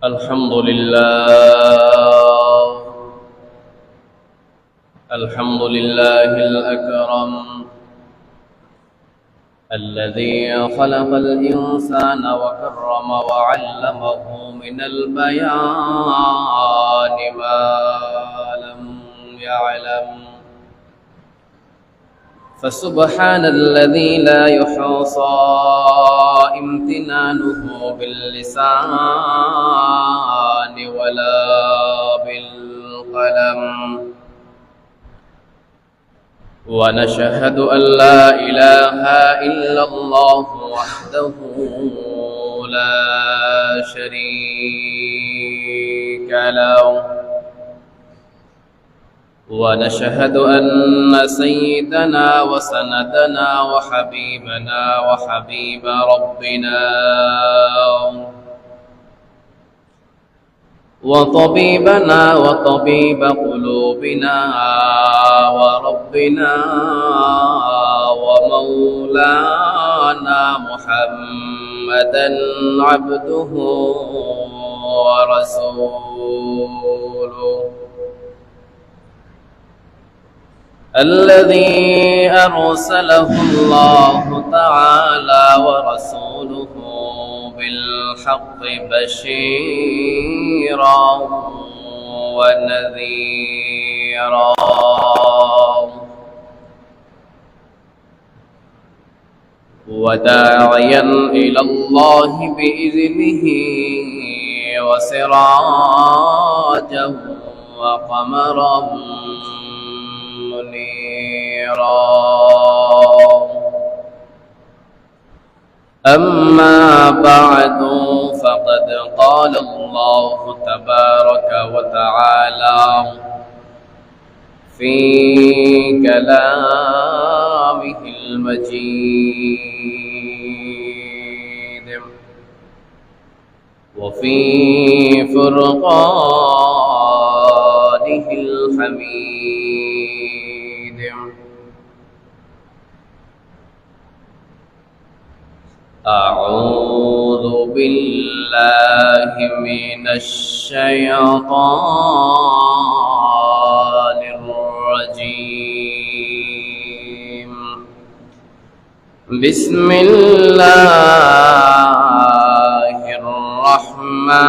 الحمد لله الحمد لله الأكرم الذي خلق الإنسان وكرم وعلمه من البيان ما لم يعلم فسبحان الذي لا يحصى امتنانه باللسان ولا بالقلم ونشهد أن لا إله إلا الله وحده لا شريك له ونشهد أن سيدنا وسندنا وحبيبنا وحبيب ربنا وطبيبنا وطبيب قلوبنا وربنا ومولانا محمدا عبده ورسوله الذي أرسله الله تعالى ورسوله بالحق بشيرا ونذيرا وداعيا إلى الله بإذنه وسراجا وقمرا منيرا أما بعد فقد قال الله تبارك وتعالى في كلامه المجيد وفي فرقانه الحميد أعوذ بالله من الشيطان الرجيم بسم الله الرحمن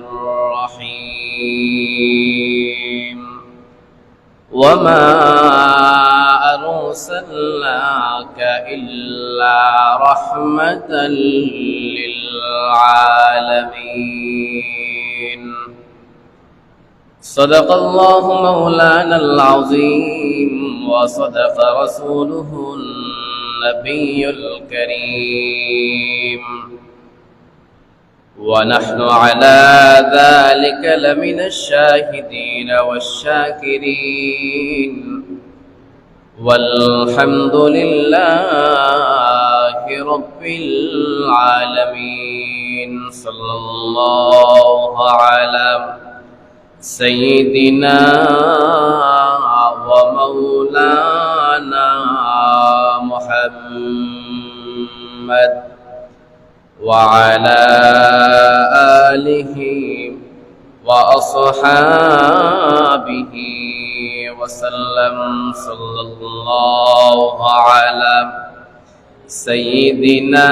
الرحيم وما أرسلناك إلا رحمة للعالمين صدق الله مولانا العظيم وصدق رسوله النبي الكريم ونحن على ذلك لمن الشاهدين والشاكرين والحمد لله رب العالمين صلى الله على سيدنا ومولانا محمد وعلى آله وأصحابه وسلم صلى الله على سيدنا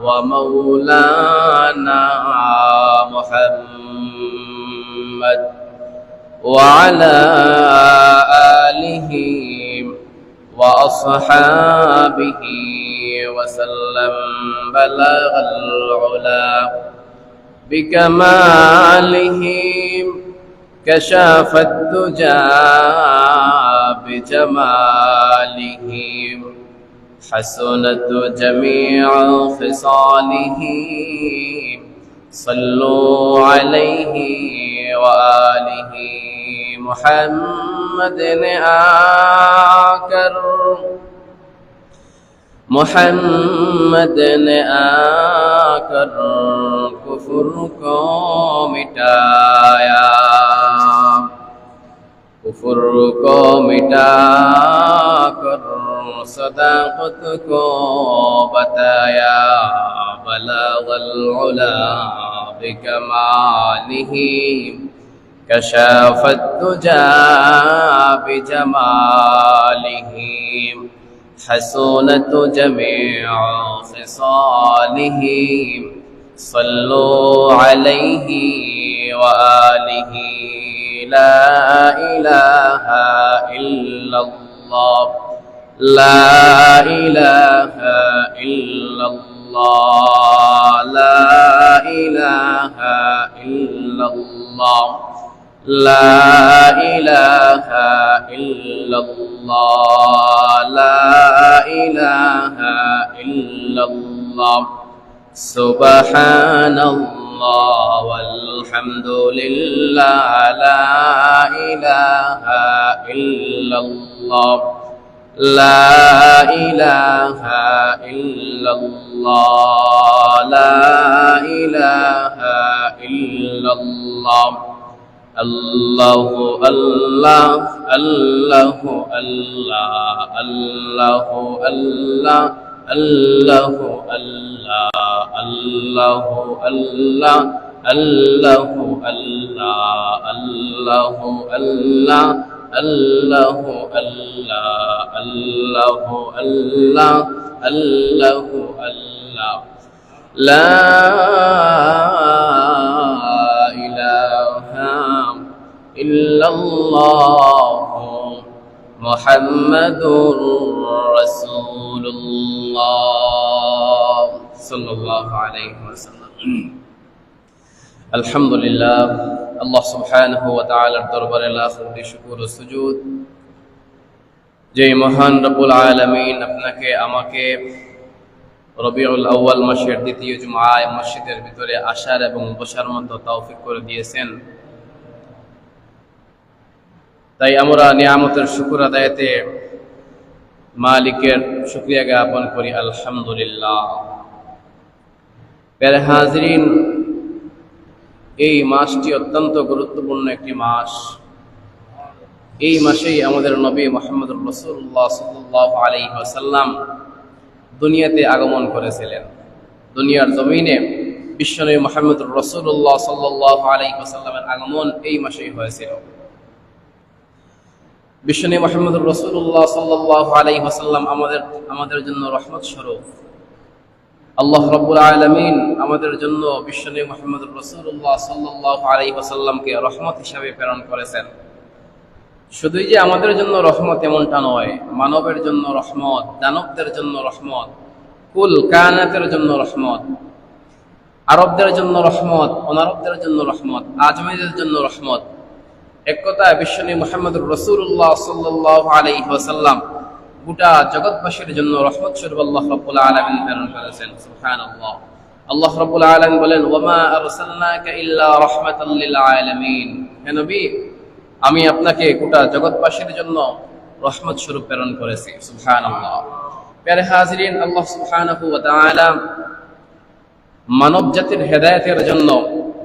ومولانا محمد وعلى آله وأصحابه وسلم بلغ العلا بكمالهم كشاف الدجى بجمالهم حسنت جميع خصالهم صلوا عليه وآله محمد आकर कुफ्र को मिटाया, कुफ्र को मिटाकर صداقتكم بتايا بلغ العلا بكماله كشاف الدجى بجماله حسنت جميع خصاله صلوا عليه وآله لا إله إلا الله لا إله إلا الله لا إله إلا الله لا إله إلا الله لا إله إلا الله سبحان الله والحمد لله لا إله إلا الله لا إله إلا الله لا إله إلا الله الله الله الله الله الله الله الله الله الله الله الله الله الله الله الله الله الله لا إله إلا الله محمد رسول الله صلى الله عليه وسلم الحمد لله আল্লাহ সুবহানাহু ওয়া তাআলার দরবারে লাখ কোটি শুকর ও সুজুদ যে মহান রব্বুল আলামিন আপনাকে আমাকে রবিউল আউয়াল মাসের দ্বিতীয় জুমআয় মসজিদের ভিতরে আসার এবং বসার মতো তৌফিক করে দিয়েছেন। তাই আমরা নিয়ামতের শুকর আদায়তে মালিকের শুকরিয়া জ্ঞাপন করি আলহামদুলিল্লাহ। প্যারে হাজরিন, এই মাসটি অত্যন্ত গুরুত্বপূর্ণ একটি মাস। এই মাসেই আমাদের নবী মুহাম্মদুর রাসূলুল্লাহ সাল্লাল্লাহু আলাইহি ওয়াসাল্লাম দুনিয়াতে আগমন করেছিলেন। দুনিয়ার জমিনে বিশ্বনবী মুহাম্মদুর রাসূলুল্লাহ সাল্লাল্লাহু আলাইহি ওয়াসাল্লামের আগমন এই মাসেই হয়েছিল। বিশ্বনবী মুহাম্মদুর রাসূলুল্লাহ সাল্লাল্লাহু আলাইহি ওয়াসাল্লাম আমাদের জন্য রহমত স্বরূপ। আল্লাহ রাব্বুল আলামিন আমাদের জন্য বিশ্বনবী মুহাম্মদুর রাসূলুল্লাহ সাল্লাল্লাহু আলাইহি ওয়াসাল্লামকে রহমত হিসাবে প্রেরণ করেছেন। শুধুই যে আমাদের জন্য রহমত এমনটা নয়, মানবের জন্য রহমত, দানবদের জন্য রহমত, কুল কায়নাতের জন্য রহমত, আরবদের জন্য রহমত, অনারবদের জন্য রহমত, আজমিদের জন্য রহমত। এক কথায় বিশ্বনবী মুহাম্মদুর রাসূলুল্লাহ সাল্লাল্লাহু আলাইহি ওয়াসাল্লাম গোটা জগৎবাসীর জন্য রহমত স্বরূপ আল্লাহ রাব্বুল আলামিন প্রেরণ করেছেন। সুবহানাল্লাহ। আল্লাহ রাব্বুল আলামিন বলেন, ওয়ামা আরসালনাকা ইল্লা রাহমাতাল লিল আলামিন। হে নবী, আমি আপনাকে গোটা জগৎবাসীর জন্য রহমত স্বরূপ প্রেরণ করেছি। সুবহানাল্লাহ। প্যারে হাজরিন, আল্লাহ সুবহানাহু ওয়া তাআলা মানব জাতির হেদায়েতের জন্য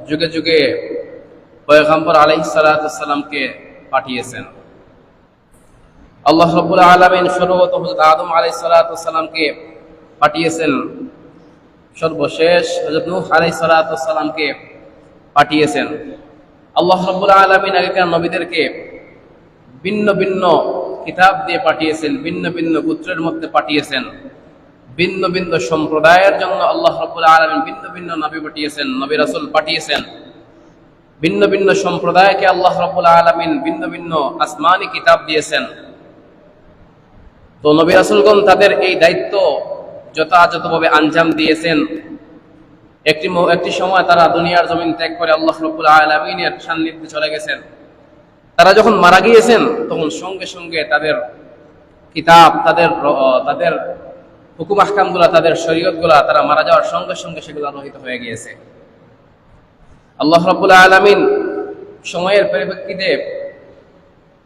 যুগে যুগে পয়গম্বর আলাইহিস সালাতু ওয়াস সালামকে পাঠিয়েছেন। আল্লাহ রাব্বুল আলামিন সর্বপ্রথম হযরত আদম আলাইহিস সালাতু ওয়াস সালামকে পাঠিয়েছেন। সর্বশেষ হযরত নূহ আলাইহিস সালাতু ওয়াস সালামকে পাঠিয়েছেন। আল্লাহ রাব্বুল আলামিন আগেকার নবীদেরকে ভিন্ন ভিন্ন কিতাব দিয়ে পাঠিয়েছেন, ভিন্ন ভিন্ন গোত্রের মধ্যে পাঠিয়েছেন, ভিন্ন ভিন্ন সম্প্রদায়ের জন্য আল্লাহ রাব্বুল আলামিন ভিন্ন ভিন্ন নবী পাঠিয়েছেন, নবী রাসূল পাঠিয়েছেন। ভিন্ন ভিন্ন সম্প্রদায়কে আল্লাহ রাব্বুল আলামিন ভিন্ন ভিন্ন আসমানি কিতাব দিয়েছেন। তো নবী রাসূলগণ তাদের এই দায়িত্ব যথাযথভাবে আঞ্জাম দিয়েছেন। একটি সময় তারা দুনিয়ার জমিন ত্যাগ করে আল্লাহ রাব্বুল আলামিনের সান্নিধ্যে চলে গেছেন। তারা যখন মারা গিয়েছেন তখন সঙ্গে সঙ্গে তাদের কিতাব, তাদের হুকুম আহকামগুলা, তাদের শরীয়তগুলা তারা মারা যাওয়ার সঙ্গে সঙ্গে সেগুলো রহিত হয়ে গিয়েছে। আল্লাহ রাব্বুল আলামিন সময়ের পরিপ্রেক্ষিতে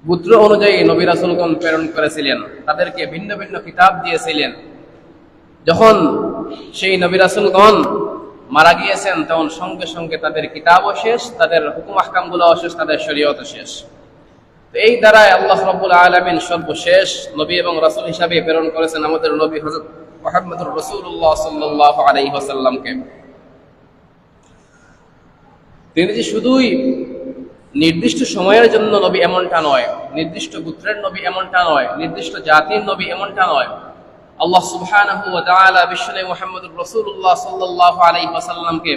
গোত্র অনুযায়ী নবী রাসূলগণ প্রেরণ করেছিলেন, তাদেরকে ভিন্ন ভিন্ন কিতাব দিয়েছিলেন। যখন সেই নবী রাসূলগণ মারা গিয়েছেন তখন সঙ্গে সঙ্গে তাদের কিতাবও শেষ, তাদের হুকুম আহকামগুলোও শেষ, তাদের শরীয়তও শেষ। তো এই দ্বারাই আল্লাহ রাব্বুল আলামিন সর্বশেষ নবী এবং রাসূল হিসাবে প্রেরণ করেছেন আমাদের নবী হযরত মুহাম্মদুর রাসূলুল্লাহ সাল্লাল্লাহু আলাইহি ওয়াসাল্লামকে। তিনি যে শুধুই নির্দিষ্ট সময়ের জন্য নবী এমনটা নয়, নির্দিষ্ট গোত্রের নবী এমনটা নয়, নির্দিষ্ট জাতির নবী এমনটা নয়। আল্লাহ সুবহানাহু ওয়া তাআলা বিশ্বনবী মুহাম্মদুর রাসূলুল্লাহ সাল্লাল্লাহু আলাইহি ওয়াসাল্লামকে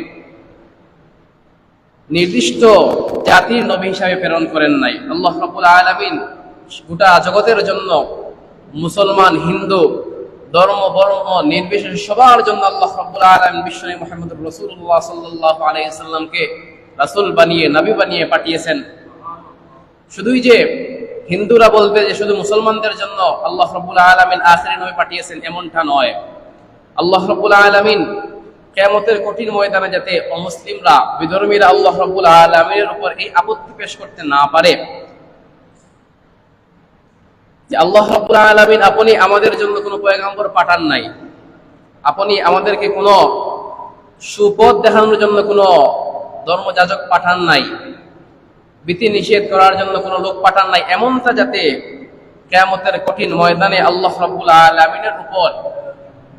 নির্দিষ্ট জাতির নবী হিসাবে প্রেরণ করেন নাই। আল্লাহ রাব্বুল আলামিন গোটা জগতের জন্য, মুসলমান, হিন্দু, ধর্ম বর্ণ নির্বিশেষে সবার জন্য আল্লাহ রাব্বুল আলামিন বিশ্বনবী মুহাম্মদুর রাসূলুল্লাহ সাল্লাল্লাহু আলাইহি ওয়াসাল্লামকে রাসূল বানিয়ে, নবী বানিয়ে পাঠিয়েছেন। শুধুই যে হিন্দুরা বলবে যে শুধু মুসলমানদের জন্য আল্লাহ রাব্বুল আলামিন আখিরি নবী পাঠিয়েছেন, এমনটা নয়। আল্লাহ রাব্বুল আলামিন কিয়ামতের কঠিন ময়দানে যাতে অমুসলিমরা, বিধর্মীরা আল্লাহ রাব্বুল আলামিনের উপর এই আপত্তি পেশ করতে না পারে যে আল্লাহ রাব্বুল আলামিন আপনি আমাদের জন্য কোনো পয়গম্বর পাঠান নাই, আপনি আমাদেরকে কোনো সুপথ দেখানোর জন্য কোনো ধর্মযাজক পাঠান নাই, বিধি নিষেধ করার জন্য কোনো লোক পাঠান নাই, এমনটা যাতে কিয়ামতের কঠিন ময়দানে আল্লাহ রাব্বুল আলামিনের উপর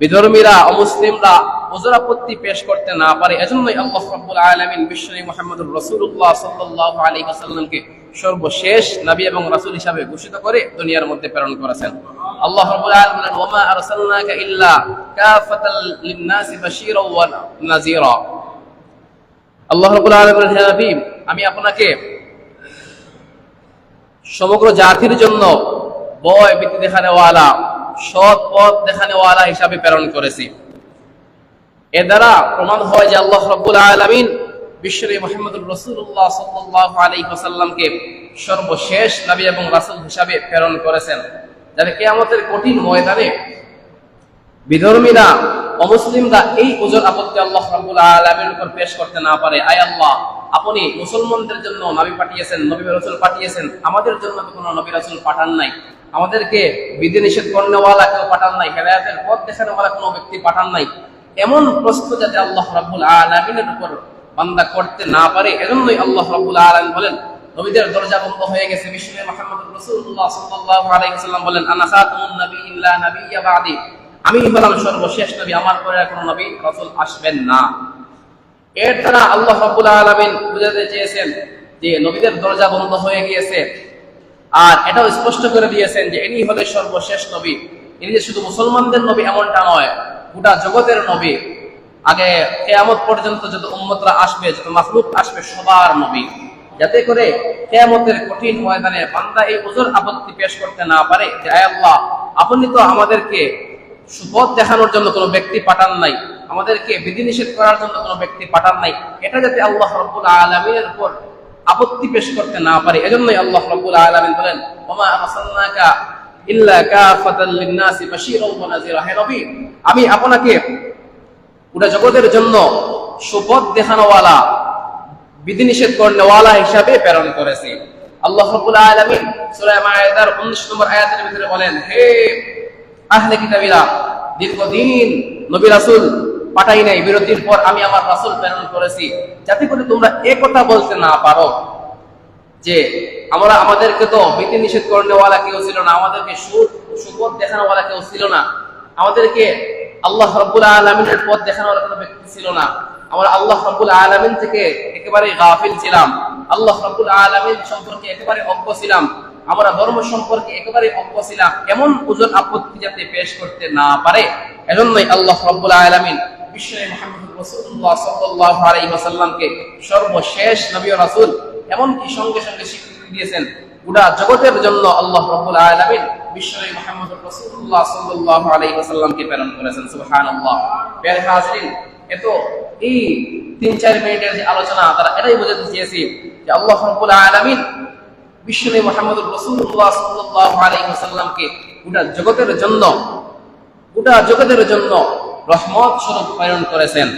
বিধর্মীরা, অমুসলিমরা ওজর আপত্তি পেশ করতে না পারে। এজন্যই আল্লাহ রাব্বুল আলামিন বিশ্বনবী মুহাম্মদুর রাসূলুল্লাহ সাল্লাল্লাহু আলাইহি ওয়াসাল্লামকে সর্বশেষ নবী এবং রাসূল হিসাবে ঘোষিত করে দুনিয়ার মধ্যে প্রেরণ করেছেন। আল্লাহ রাব্বুল আলামিন বলেন, ওয়া মা আরসালনাকা ইল্লা কাফাতাল লিন-নাসি বাশীরাও ওয়া নাযীরা। আল্লাহ রাব্বুল আলামিন বলেন, হে নবী, আমি আপনাকে সমগ্র জাতির জন্য ভয় ভীতি দেখানেওয়ালা, সৎ পথ দেখানেওয়ালা হিসাবে প্রেরণ করেছি। এ দ্বারা প্রমাণ হয় যে আল্লাহ রাব্বুল আলামিন বিশ্বনবী মুহাম্মদুর রাসূলুল্লাহ সাল্লাল্লাহু আলাইহি ওয়াসাল্লামকে সর্বশেষ নবী এবং রাসূল হিসাবে প্রেরণ করেছেন, যাতে কিয়ামতের কঠিন ময়দানে বিধর্মীরা, অমুসলিমরা এই ওজর আপত্তি আল্লাহ রাব্বুল আলামিনের উপর পেশ করতে না পারে। আয় আল্লাহ, আপনি মুসলমানদের জন্য নবী পাঠিয়েছেন, নবী রাসূল পাঠিয়েছেন, আমাদের জন্য তো কোনো নবী রাসূল পাঠান নাই, আমাদেরকে বিধি নিষেধ করনেওয়ালা কেউ পাঠান নাই, হেদায়েতের পথ দেখানোওয়ালা কোনো ব্যক্তি পাঠান নাই, এমন প্রশ্ন যাতে আল্লাহ রাব্বুল আলামিনের উপর বান্দা করতে না পারে। এজন্যই আল্লাহ রাব্বুল আলামিন বলেন, নবীদের দরজা বন্ধ হয়ে গেছে। বিশ্বনবী মুহাম্মদুর রাসূলুল্লাহ সাল্লাল্লাহু আলাইহি ওয়াসাল্লাম বলেন, আনা খাতামুন নাবিয়্যিন লা নাবিয়্যা বা'দি, আমি হলাম সর্বশেষ নবী, আমার পরে আর কোনো নবী রাসূল আসবেন না। এর দ্বারা আল্লাহ রাব্বুল আলামিন বুঝাতে চেয়েছেন যে নবীদের দরজা বন্ধ হয়ে গিয়েছে, আর এটাও স্পষ্ট করে দিয়েছেন যে ইনি হলেন সর্বশেষ নবী। ইনি যে শুধু মুসলমানদের নবী এমনটা নয়, গোটা জগতের নবী। আগে কিয়ামত পর্যন্ত যত উম্মতরা আসবে, যত মাখলুক আসবে, সবার নবী, যাতে করে কিয়ামতের কঠিন ময়দানে বান্দা এই ওজর আপত্তি পেশ করতে না পারে যে আয় আল্লাহ, আপনি তো আমাদেরকে সুপথ দেখানোর জন্য কোনো ব্যক্তি পাঠান নাই, আমাদেরকে বিধি নিষেধ করার জন্য কোনো ব্যক্তি পাঠান নাই, এটা যাতে আল্লাহ রাব্বুল আলামিনের উপর আপত্তি পেশ করতে না পারে। এজন্যই আল্লাহ রাব্বুল আলামিন বলেন, ওয়া মা আরসালনাকা ইল্লা কাফাতাল লিন-নাসি বাশীরাও ওয়া নাযীরা। হে নবী, আমি আপনাকে গোটা জগতের জন্য সুপথ দেখানোওয়ালা, বিধি নিষেধ করনেওয়ালা হিসাবে প্রেরণ করেছি। আল্লাহ রাব্বুল আলামিন সূরা মায়েদার 19 নম্বর আয়াতের ভিতরে বলেন, হে আহলে কিতাবীরা, দীর্ঘদিন নবী রাসূল পাঠাই নাই, বিরতির পর আমি আমার রাসূল প্রেরণ করেছি, যাতে করে তোমরা একথা বলতে না পারো যে আমাদেরকে তো বিধি নিষেধ করনেওয়ালা কেউ ছিল না, আমাদেরকে সুপথ দেখানোওয়ালা কেউ ছিল না, আমাদেরকে আল্লাহ রাব্বুল আলামিনের পথ দেখানোওয়ালা কোনো ব্যক্তি ছিল না, আমরা আল্লাহ রাব্বুল আলামিন থেকে একেবারে গাফিল ছিলাম, আল্লাহ রাব্বুল আলামিন সম্পর্কে একেবারে অজ্ঞ ছিলাম, আমরা ধর্ম সম্পর্কে একেবারে অজ্ঞ ছিলাম, এমন ওজর আপত্তি যাতে পেশ করতে না পারে। এজন্যই আল্লাহ রাব্বুল আলামিন বিশ্বনবী মুহাম্মদুর রাসূলুল্লাহ সাল্লাল্লাহু আলাইহি ওয়াসাল্লামকে সর্বশেষ নবী ও রাসূল, এমনকি সঙ্গে সঙ্গে স্বীকৃতি দিয়েছেন গোটা জগতের জন্য আল্লাহ রাব্বুল আলামিন বিশ্বনবী মুহাম্মদুর রাসূলুল্লাহ সাল্লাল্লাহু আলাইহি ওয়াসাল্লামকে প্রেরণ করেছেন। সুবহানাল্লাহ। প্রিয় হাজিরিন, এত এই 3-4 মিনিটের যে আলোচনা, তারা এটাই বোঝাতে চেয়েছি যে আল্লাহ রাব্বুল আলামিন বিশ্বনবী মুহাম্মদুর রাসূলুল্লাহ সাল্লাল্লাহু আলাইহি ওয়াসাল্লামকে গোটা জগতের জন্য রহমত স্বরূপ প্রেরণ করেছেন।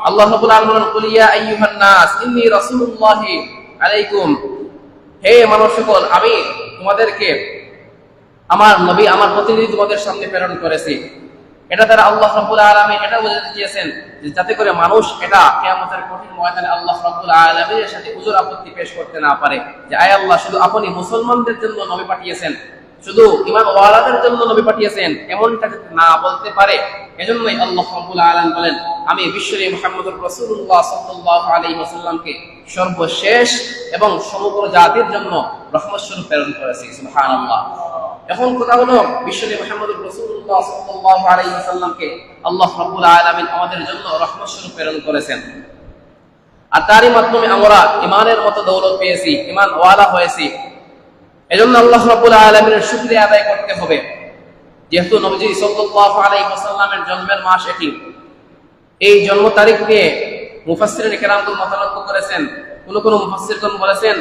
আল্লাহ রাব্বুল আলামিন বলেন, কুল ইয়া আইয়ুহান নাস ইন্নী রাসূলুল্লাহি আলাইকুম, হে মানুষ সকল, আমি তোমাদেরকে আমার নবী, আমার প্রতিনিধি তোমাদের সামনে প্রেরণ করেছি। এটা দ্বারা আল্লাহ রাব্বুল আলামিন এটা বোঝাতে চেয়েছেন যে যাতে করে মানুষ এটা কিয়ামতের কঠিন ময়দানে আল্লাহ রাব্বুল আলামিনের সাথে উযর আপত্তি পেশ করতে না পারে যে আয় আল্লাহ শুধু আপনি মুসলমানদের জন্য নবী পাঠিয়েছেন, শুধু ঈমান ওয়ালাদের জন্য নবী পাঠিয়েছেন, এমনটা যাতে না বলতে পারে। এজন্যই আল্লাহ রাব্বুল আলামিন বলেন আমি বিশ্বনবী মুহাম্মদুর রাসূলুল্লাহ সাল্লাল্লাহু আলাইহি ওয়াসাল্লামকে সর্বশেষ এবং সমগ্র জাতির জন্য রহমত স্বরূপ প্রেরণ করেছি। সুবহানাল্লাহ। এখন কথা হলো বিশ্বনবী মুহাম্মদুর রাসূলুল্লাহ সাল্লাল্লাহু আলাইহি ওয়াসাল্লামকে আল্লাহ রাব্বুল আলামিন আমাদের জন্য রহমত স্বরূপ প্রেরণ করেছেন, আর তারই মাধ্যমে আমরা ঈমানের মতো দৌলত পেয়েছি, ঈমান ওয়ালা হয়েছি। এজন্য আল্লাহ রাব্বুল আলামিনের শুকরিয়া আদায় করতে হবে। যেহেতু নবীজি সাল্লাল্লাহু আলাইহি ওয়াসাল্লামের জন্মের মাস এটি, এই জন্ম তারিখ নিয়ে মুফাসসিরিন কিরামগণ মতামত করেছেন। কোন মুফাসসিরগণ বলেছেন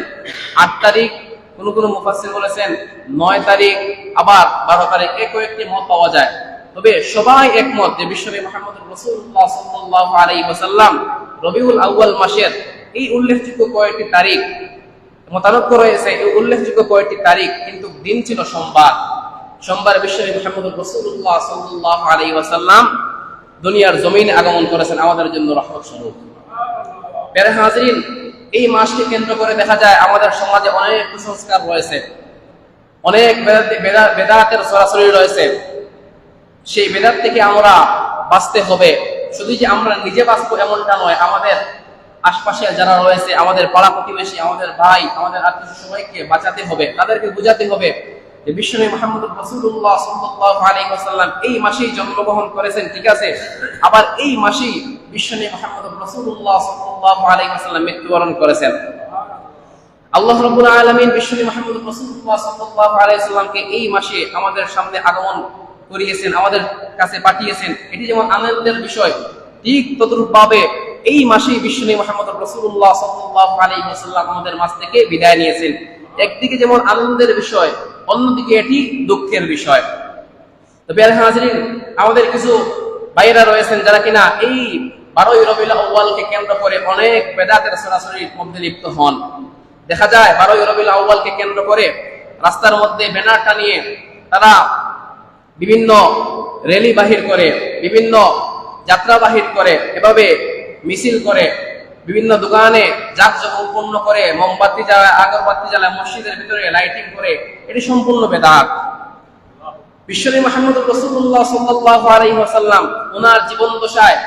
৮ তারিখ, কোন মুফাসসির বলেছেন ৯ তারিখ, আবার ১২ তারিখ, একটি মত পাওয়া যায়। তবে সবাই একমত যে বিশ্বনবী মুহাম্মদুর রাসূলুল্লাহ সাল্লাল্লাহু আলাইহি ওয়াসাল্লাম রবিউল আউয়াল মাসের এই উল্লেখযোগ্য কয়েকটি তারিখ মোতাবেক রয়েছে, এই উল্লেখযোগ্য কয়েকটি তারিখ, কিন্তু দিন ছিল সোমবার। সোমবার বিশ্বনবী মুহাম্মদুর রাসূলুল্লাহ সাল্লাল্লাহু আলাইহি ওয়াসাল্লাম দুনিয়ার জমিনে আগমন করেছেন আমাদের জন্য রহমত স্বরূপ। প্রিয় হাজিরিন, এই মাসকে কেন্দ্র করে দেখা যায় আমাদের সমাজে অনেক কুসংস্কার রয়েছে, অনেক বেদাতের সরাসরি রয়েছে। সেই বেদাত থেকে আমরা বাঁচতে হবে। শুধু যে আমরা নিজে বাঁচবো এমনটা নয়, আমাদের আশপাশে যারা রয়েছে, আমাদের পাড়া প্রতিবেশী, আমাদের ভাই, আমাদের আত্মীয় সবাইকে বাঁচাতে হবে, তাদেরকে বুঝাতে হবে যে বিশ্বনবী মুহাম্মদুর রাসূলুল্লাহ সাল্লাল্লাহু আলাইহি ওয়াসাল্লাম এই মাসেই জন্মগ্রহণ করেছেন, ঠিক আছে, আবার এই মাসেই বিশ্বনবী মুহাম্মদুর রাসূলুল্লাহ সাল্লাল্লাহু আলাইহি ওয়াসাল্লাম মৃত্যুবরণ করেছেন। আল্লাহ রাব্বুল আলামিন বিশ্বনবী মুহাম্মদুর রাসূলুল্লাহ সাল্লাল্লাহু আলাইহি ওয়াসাল্লামকে এই মাসে আমাদের সামনে আগমন করিয়েছেন, আমাদের কাছে পাঠিয়েছেন। এটি যেমন আনন্দের বিষয়, ঠিক তদ্রূপভাবে এই মাসেই বিশ্বনবী মুহাম্মদুর রাসূলুল্লাহ সাল্লাল্লাহু আলাইহি ওয়াসাল্লাম আমাদের মাঝ থেকে বিদায় নিয়েছেন। একদিকে যেমন আনন্দের বিষয়, অন্যদিকে এটি দুঃখের বিষয়। তো প্রিয় হাজিরিন, আমাদের কিছু ভাইরা রয়েছেন যারা কিনা এই 12ই রবিউল আউয়ালকে কেন্দ্র করে অনেক বেদাতের সরাসরির মধ্যে লিপ্ত হন। দেখা যায় 12ই রবিউল আউয়ালকে কেন্দ্র করে রাস্তার মধ্যে ব্যানার টানিয়ে তারা বিভিন্ন র্যালি বাহির করে, বিভিন্ন যাত্রা বাহির করে, এভাবে মিছিল করে, বিভিন্ন দোকানে যাকজমক উৎপন্ন করে, মোমবাতি জ্বালায়, আগরবাতি জ্বালায়, মসজিদের ভিতরে লাইটিং করে। এটি সম্পূর্ণ বেদাত। বিশ্বনবী মুহাম্মদুর রাসূলুল্লাহ সাল্লাল্লাহু আলাইহি ওয়াসাল্লাম ওনার জীবন দশায়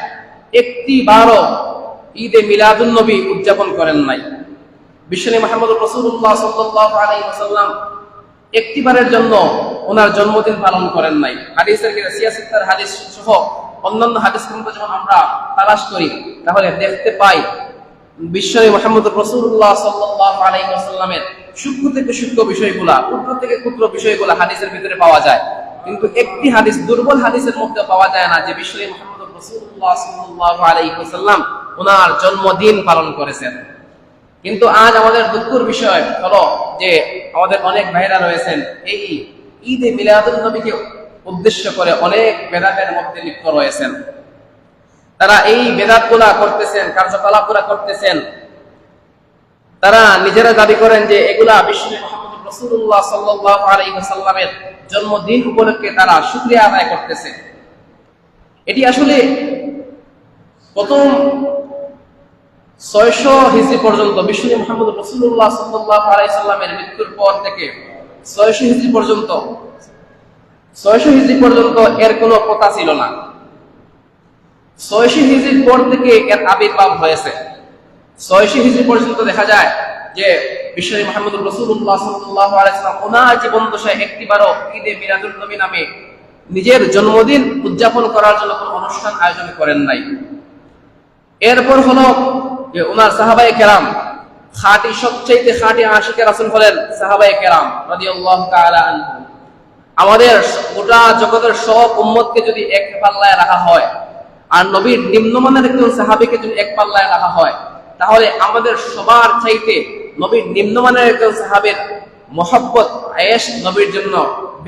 একটি বারও ঈদে মিলাদুন নবী উদযাপন করেন নাই। বিশ্বনবী মুহাম্মদুর রাসূলুল্লাহ সাল্লাল্লাহু আলাইহি ওয়াসাল্লাম একটিবারের জন্য ওনার জন্মদিন পালন করেন নাই। হাদিসের সিয়াসিত্তার হাদিস সহ অন্যান্য হাদিস গ্রন্থ যখন আমরা তালাশ করি, তাহলে দেখতে পাই বিশ্বনবী মুহাম্মদুর রাসূলুল্লাহ সাল্লাল্লাহু আলাইহি ওয়াসাল্লামের সূক্ষ্ম থেকে সূক্ষ্ম বিষয়গুলা, ক্ষুদ্র থেকে ক্ষুদ্র বিষয়গুলা হাদিসের ভিতরে পাওয়া যায়। কিন্তু একটি হাদিস, দুর্বল হাদিসের মধ্যে পাওয়া যায় না যে বিশ্বনবী মুহাম্মদুর রাসূলুল্লাহ সাল্লাল্লাহু আলাইহি ওয়াসাল্লাম ওনার জন্মদিন পালন করেছেন। কিন্তু আজ আমাদের দুঃখের বিষয় হলো যে আমাদের অনেক ভাইরা রয়েছেন এই ঈদে মিলাদুন নবীকে উদ্দেশ্য করে অনেক বেদাতের মধ্যে লিপ্ত রয়েছেন। তারা এই বেদাতগুলা করতেছেন, কার্যকলাপগুলা করতেছেন। তারা নিজেরা দাবি করেন যে এগুলা বিশ্বনবী মুহাম্মদুর রাসূলুল্লাহ সাল্লাল্লাহু আলাইহি ওয়াসাল্লামের জন্মদিন উপলক্ষে তারা শুকরিয়া আদায় করতেছে। এটি আসলে প্রথম 600 হিজরি পর্যন্ত, বিশ্বনবী মুহাম্মদুর রাসূলুল্লাহ সাল্লাল্লাহু আলাইহি ওয়াসাল্লামের মৃত্যুর পর থেকে 600 হিজরি পর্যন্ত এর কোনো প্রথা ছিল না। 600 হিজরির পর থেকে এর আবির্ভাব হয়েছে। 600 হিজরি পর্যন্ত দেখা যায় যে বিশ্বনবী মুহাম্মদুর রাসূলুল্লাহ সাল্লাল্লাহু আলাইহি ওয়াসাল্লাম ওনার জীবন দশায় একটিবারও ঈদে মিলাদুন নবী নামে নিজের জন্মদিন উদযাপন করার জন্য কোনো অনুষ্ঠান আয়োজন করেন নাই। এরপর হলো যে ওনার সাহাবায়ে কেরাম, খাঁটি সবচেয়ে খাঁটি আশিকে রাসূল হলেন সাহাবায়ে কেরাম রাদিয়াল্লাহু তাআলা আনহু। আমাদের গোটা জগতের সব উম্মতকে যদি এক পাল্লায় রাখা হয় আর নবীর নিম্নমানের একজন সাহাবীকে যদি এক পাল্লায় রাখা হয়, তাহলে আমাদের সবার চাইতে নবীর নিম্নমানের একজন সাহাবীর মহব্বত, আয়েশ নবীর জন্য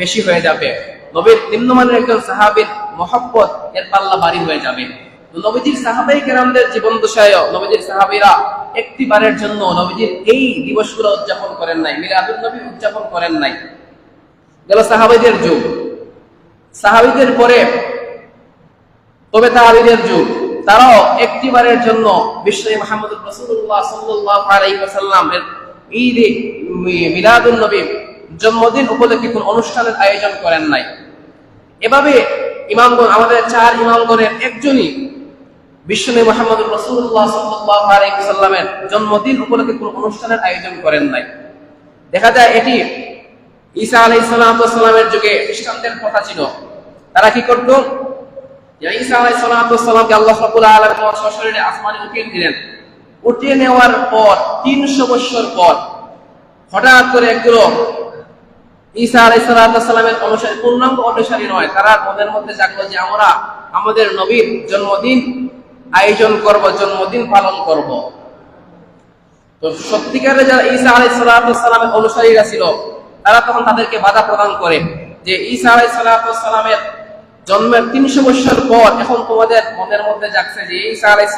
বেশি হয়ে যাবে। নবীর নিম্নমানের একজন সাহাবীর মহব্বত এর পাল্লা ভারী হয়ে যাবে। নবীজির সাহাবায়ে কেরামদের জীবন দশায় নবীজির সাহাবীরা একটিবারের জন্য নবীজির এই দিবসগুলো উদযাপন করেন নাই, মিলাদুন নবী উদযাপন করেন নাই। গেল সাহাবীদের যুগ। সাহাবীদের পরে তবে তাবিঈদের যুগ, তারাও একটিবারের জন্য বিশ্বনবী মুহাম্মদ রাসূলুল্লাহ সাল্লাল্লাহু আলাইহি ওয়াসাল্লামের ঈদ মিলাদুন নবী জন্মদিন উপলক্ষে কোন অনুষ্ঠানের আয়োজন করেন নাই। এভাবে ইমামগণ, আমাদের চার ইমামগণের একজনই বিশ্বনবী মুহাম্মদ রাসূলুল্লাহ সাল্লাল্লাহু আলাইহি ওয়াসাল্লামের জন্মদিন উপলক্ষে কোন অনুষ্ঠানের আয়োজন করেন নাই। দেখা যায় এটি ঈসা আলাইহিস সালামের যুগে খ্রিস্টানদের কথা ছিল। তারা কি করত? ঈসা আলাইহিস সালামকে আল্লাহ রাব্বুল আলামিন সশরীরে আসমানে উঠিয়ে দিলেন। উঠিয়ে নেওয়ার পর 300 বছর পর হঠাৎ করে একজন ঈসা আলাইহিস সালামের অনুসারী, পূর্ণাঙ্গ অনুসারী নয়, তারা মনের মধ্যে জাগলো যে আমরা আমাদের নবীর জন্মদিন আয়োজন করব, জন্মদিন পালন করব। তো সত্যিকারে যারা ঈসা আলাইহিস সালামের অনুসারীরা ছিল, তারা তখন তাদেরকে বাধা প্রদান করে যে ঈসা আলাইহিস সালামের জন্মের 300 বছর পর এখন তোমাদের মনের মধ্যে জাগছে যে ঈসা আলাইহিস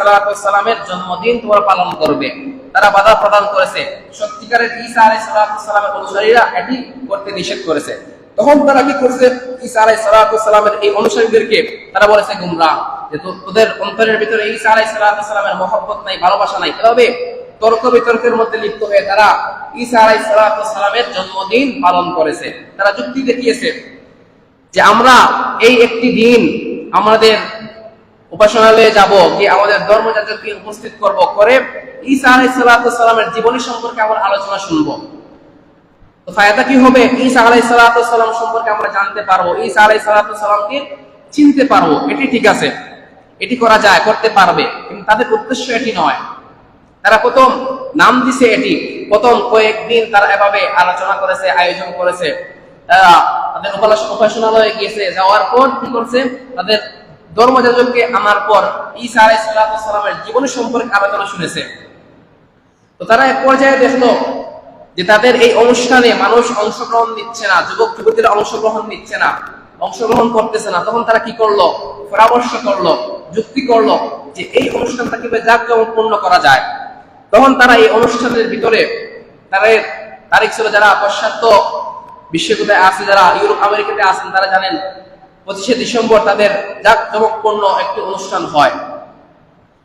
সালামের জন্মদিন তোমরা পালন করবে। তারা বাধা প্রদান করেছে। সত্যিকারের ঈসা আলাইহিস সালামের অনুসারীরা এটি করতে নিষেধ করেছে। তখন তারা কি করছে? ঈসা আলাইহিস সালামের এই অনুসারীদেরকে তারা বলেছে গুমরাহ, যে তোদের অন্তরের ভিতরে ঈসা আলাইহিস সালামের মহব্বত নাই, ভালোবাসা নাই। এভাবে তর্ক বিতর্কের মধ্যে লিপ্ত হয়ে তারা ঈসা আলাইহিস সালামের জন্মদিন পালন করেছে। তারা যুক্তি দেখিয়েছে যে আমরা এই একটি দিন আমাদের উপাসনালয়ে যাব, যে আমাদের ধর্মযাজককে উপস্থিত করব, করে ঈসা আলাইহিস সালামের জীবনী সম্পর্কে আমরা আলোচনা শুনব। তো ফায়দা কি হবে? ঈসা আলাইহিস সালাম সম্পর্কে আমরা জানতে পারবো, ঈসা আলাইহিস সালামকে চিনতে পারবো। এটি ঠিক আছে, এটি করা যায়, করতে পারবে, কিন্তু তাদের উদ্দেশ্য এটি নয়। তারা প্রথম নাম দিছে এটি, প্রথম কয়েকদিন তারা এভাবে আলোচনা করেছে, আয়োজন করেছে। তারা তাদের উপাসনালয়ে গিয়েছে, যাওয়ার পর কি করছে? তাদের ধর্মযাজককে আনার পর ঈসা আলাইহিস সালামের জীবনী সম্পর্কে আলোচনা শুনেছে। তো তারা এক পর্যায়ে দেখলো যে তাদের এই অনুষ্ঠানে মানুষ অংশগ্রহণ নিচ্ছে না, যুবক যুবতীরা অংশগ্রহণ নিচ্ছে না, অংশগ্রহণ করতেছে না। তখন তারা কি করলো? পরামর্শ করলো, যুক্তি করলো যে এই অনুষ্ঠানটা কিভাবে জাঁকজমকপূর্ণ করা যায়। তখন তারা এই অনুষ্ঠানের ভিতরে তারিখ ছিল, যারা পাশ্চাত্য বিশ্ববিদ্যালয়ে আছে, যারা ইউরোপ আমেরিকাতে আছেন, তারা জানেন 25শে ডিসেম্বর তাদের জাঁকজমকপূর্ণ একটি অনুষ্ঠান হয়।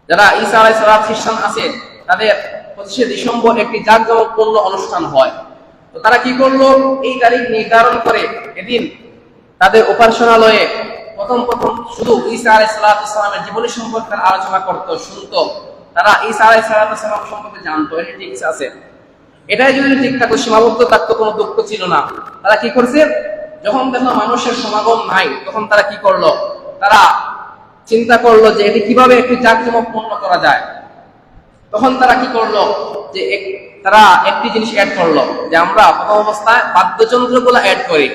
যারা ঈসা আলাইহিস সালাম খ্রিস্টান আছে, তাদের 25শে ডিসেম্বর একটি জাঁকজমকপূর্ণ অনুষ্ঠান হয়। তো তারা কি করলো? এই তারিখ নির্ধারণ করে এদিন তাদের উপাসনালয়ে প্রথম শুধু ঈসা আলাইহিস সালামের জীবনী সম্পর্কে আলোচনা করতো, শুনতো। তারা ঈসা আলাইহিস সালাম সম্পর্কে জানতো, এটি ঠিক আছে। এটাই যদি ঠিক থাকতো, সীমাবদ্ধ থাকতো, কোনো দুঃখ ছিল না। তারা কি করছে? যখন দেখলো মানুষের সমাগম নাই, তখন তারা কি করলো? তারা চিন্তা করলো যে এটি কিভাবে একটি জাঁকজমকপূর্ণ করা যায়। তখন তারা কি করলো? যে তারা একটি জিনিস অ্যাড করলো, যে আমরা প্রথম অবস্থায় বাদ্যযন্ত্রগুলো অ্যাড করি,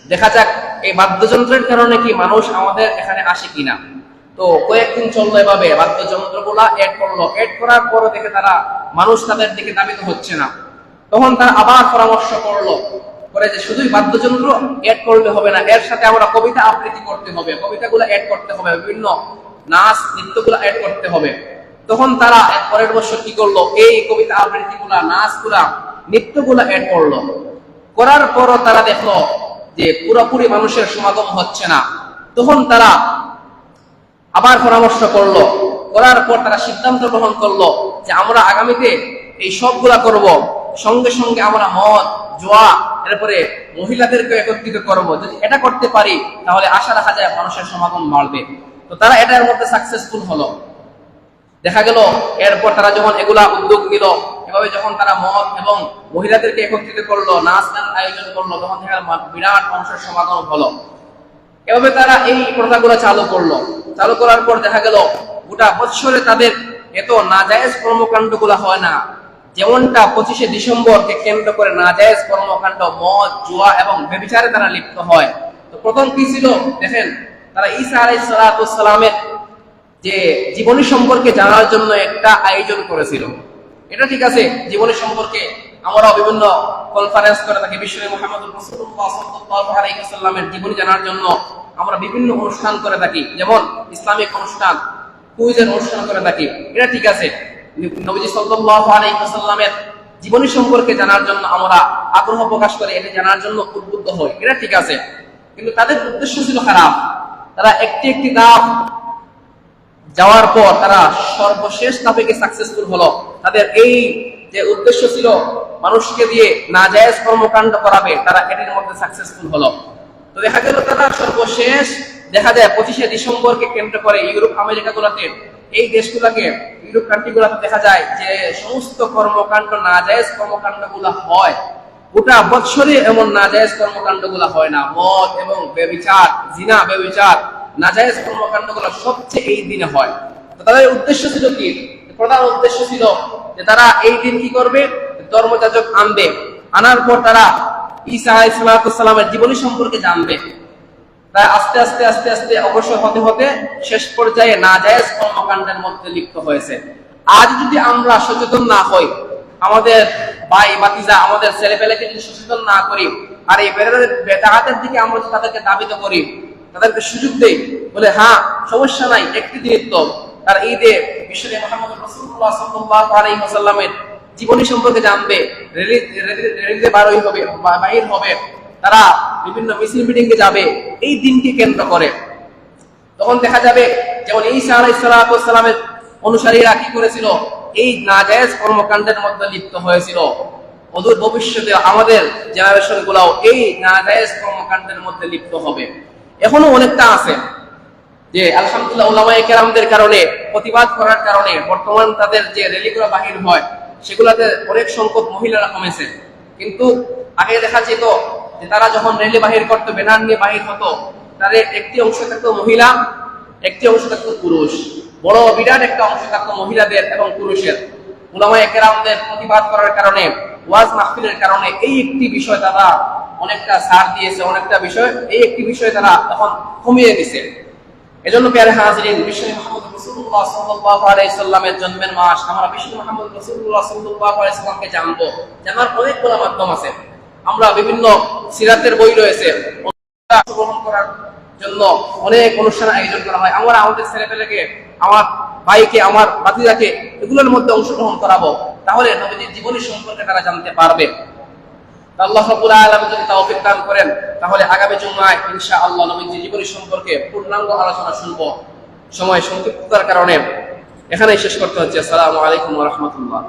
দেখা যাক এই বাদ্যযন্ত্রের কারণে কি মানুষ আমাদের এখানে আসে কিনা। তো কয়েকদিন চললো এভাবে, বাদ্যযন্ত্রগুলা অ্যাড করলো। অ্যাড করার পরে দেখে তারা মানুষ তাদের দিকে ধাবিত হচ্ছে না। তখন তারা আবার পরামর্শ করলো, করে যে শুধুই বাদ্যযন্ত্র অ্যাড করলে হবে না, এর সাথে আমরা কবিতা আবৃত্তি করতে হবে, কবিতাগুলো অ্যাড করতে হবে, বিভিন্ন নাচ নৃত্যগুলো অ্যাড করতে হবে। তখন তারা পরের বছর কি করলো? এই কবিতা আবৃত্তিগুলা, নাচগুলা, নৃত্যগুলা অ্যাড করলো। করার পরও তারা দেখলো যে পুরোপুরি মানুষের সমাগম হচ্ছে না। তখন তারা আবার পরামর্শ করলো, করার পর তারা সিদ্ধান্ত গ্রহণ করলো যে আমরা আগামীতে এই সবগুলা করব, সঙ্গে সঙ্গে আমরা মদ, জুয়া, এরপরে মহিলাদেরকে একত্রিত করব। যদি এটা করতে পারি তাহলে আশা রাখা যায় মানুষের সমাগম বাড়বে। তো তারা এটার মধ্যে সাকসেসফুল হলো। দেখা গেল এরপর তারা যখন এগুলা উদ্যোগ নিল, এভাবে যখন তারা মদ এবং মহিলাদেরকে একত্রিত করলো, নাচ গান আয়োজন করলো, তখন দেখা গেল বিরাট মানুষের সমাগম হলো। এভাবে তারা এই প্রথাগুলো চালু করলো। চালু করার পর দেখা গেল গোটা বছরে তাদের এত নাজায়েজ কর্মকাণ্ডগুলো হয় না, যেমনটা 25শে ডিসেম্বরকে কেন্দ্র করে নাজায়েজ কর্মকাণ্ড, মদ, জুয়া এবং ব্যভিচারে তারা লিপ্ত হয়। তো প্রথম কি ছিল দেখেন, তারা ঈসা আলাইহিস সালামের যে জীবনী সম্পর্কে জানার জন্য একটা আয়োজন করেছিল। এটা ঠিক আছে, জীবনী সম্পর্কে আমরা বিভিন্ন কনফারেন্স করে থাকি, বিশ্বনবী মুহাম্মদ রাসূলুল্লাহ সাল্লাল্লাহু আলাইহি ওয়াসাল্লামের জীবনী জানার জন্য আমরা বিভিন্ন অনুষ্ঠান করে থাকি, যেমন ইসলামিক অনুষ্ঠান, কুইজের অনুষ্ঠান করে থাকি। এটা ঠিক আছে, নবীজি সাল্লাল্লাহু আলাইহি ওয়াসাল্লামের জীবনী সম্পর্কে জানার জন্য আমরা আগ্রহ প্রকাশ করে এটা জানার জন্য উদ্বুদ্ধ হই, এটা ঠিক আছে। কিন্তু তাদের উদ্দেশ্য ছিল খারাপ। তারা একটি একটি ধাপ যাওয়ার পর তারা সর্বশেষ ধাপে সাকসেসফুল হলো। তাদের এই যে উদ্দেশ্য ছিল মানুষকে দিয়ে নাজায়েজ কর্মকাণ্ড করাবে, তারা এটির মধ্যে সাকসেসফুল হলো। তো দেখা গেল তারা সর্বশেষ দেখা যায় 25শে ডিসেম্বরকে কেন্দ্র করে ইউরোপ আমেরিকা গুলাতে, এই দেশগুলোকে, ইউরোপ কান্ট্রি গুলাতে দেখা যায় যে সমস্ত কর্মকাণ্ড নাজায়েজ কর্মকাণ্ড গুলা হয়। গোটা বৎসরে এমন নাজায়েজ কর্মকাণ্ড গুলা হয় না। মদ এবং ব্যভিচার, জিনা, ব্যভিচার, নাজায়েজ কর্মকাণ্ড গুলো সবচেয়ে এই দিনে হয়। তো তাদের উদ্দেশ্য ছিল কি? প্রধান উদ্দেশ্য ছিল যে তারা এই দিন কি করবে, ধর্মযাজক আনবে, আনার পর তারা ঈসা আলাইহিস সালামের জীবনী সম্পর্কে জানবে। তাই আস্তে আস্তে আস্তে আস্তে অগ্রসর হতে হতে শেষ পর্যায়ে নাজায়েজ কর্মকাণ্ডের মধ্যে লিপ্ত হয়েছে। আজ যদি আমরা সচেতন না হই, আমাদের ভাই ভাতিজা, আমাদের ছেলেপেলেকে যদি সচেতন না করি, আর এই বেদাতের দিকে আমরা তাদেরকে দাবিত করি, তাদেরকে সুযোগ দেই, বলে হ্যাঁ সমস্যা নাই, একটি দিন তো তার ঈদে বিশ্বনবী মুহাম্মদ রাসূলুল্লাহ সাল্লাল্লাহু আলাইহি ওয়াসাল্লামের জীবনী সম্পর্কে জানবে, রেলিতে বাহির হবে, তারা বিভিন্ন মিছিল মিটিং এ যাবে এই দিনকে কেন্দ্র করে। তখন দেখা যাবে যেমন ঈসা আলাইহিস সালামের অনুসারীরা কি করেছিল, এই নাজায়েজ কর্মকাণ্ডের মধ্যে লিপ্ত হয়েছিল। অদূর ভবিষ্যতে আমাদের জেনারেশন গুলাও এই নাজায়েজ কর্মকাণ্ডের মধ্যে লিপ্ত হবে। এখনো অনেকটা আছে যে আলহামদুলিল্লাহ উলামায়ে কেরামদের কারণে, প্রতিবাদ করার কারণে বর্তমান তাদের যে র্যালিগুলো বাহির হয় সেগুলোতে অনেক সংখ্যক মহিলারা কমেছে। কিন্তু আগে দেখা যেত যে তারা যখন র্যালি বাহির করতো, ব্যানার নিয়ে বাহির হতো, তাদের একটি অংশ থাকতো মহিলা, একটি অংশ থাকতো পুরুষ, বড় বিরাট একটা অংশ থাকতো মহিলাদের এবং পুরুষের। উলামায়ে কেরামদের প্রতিবাদ করার কারণে, ওয়াজ মাহফিলের কারণে এই একটি বিষয় তারা অনেকটা ছাড় দিয়েছে, অনেকটা বিষয়, এই একটি বিষয় তারা এখন কমিয়ে দিয়েছে। এজন্য প্যারে হাজিরিন, বিশ্বনবী মুহাম্মদ রাসূলুল্লাহ সাল্লাল্লাহু আলাইহি সাল্লামের জন্মের মাস, আমরা বিশ্বনবী মুহাম্মদ রাসূলুল্লাহ সাল্লাল্লাহু আলাইহি সাল্লামকে জানবো। জানার অনেকগুলো মাধ্যম আছে। আমরা বিভিন্ন সিরাতের বই রয়েছে, অংশগ্রহণ করার জন্য অনেক অনুষ্ঠান আয়োজন করা হয়। আমরা আমাদের ছেলেপেলেকে, আমার ভাইকে, আমার ভাতিজাকে এগুলোর মধ্যে অংশগ্রহণ করাবো, তাহলে নবীজির জীবনী সম্পর্কে তারা জানতে পারবে। আল্লাহ রাব্বুল আলামিন যদি তৌফিক দান করেন, তাহলে আগামী জুমআয় ইনশাআল্লাহ নবীজির জীবনী সম্পর্কে পূর্ণাঙ্গ আলোচনা শুনবো। সময় সংক্ষিপ্ততার কারণে এখানেই শেষ করতে হচ্ছে। আসসালামু আলাইকুম ওয়া রাহমাতুল্লাহ।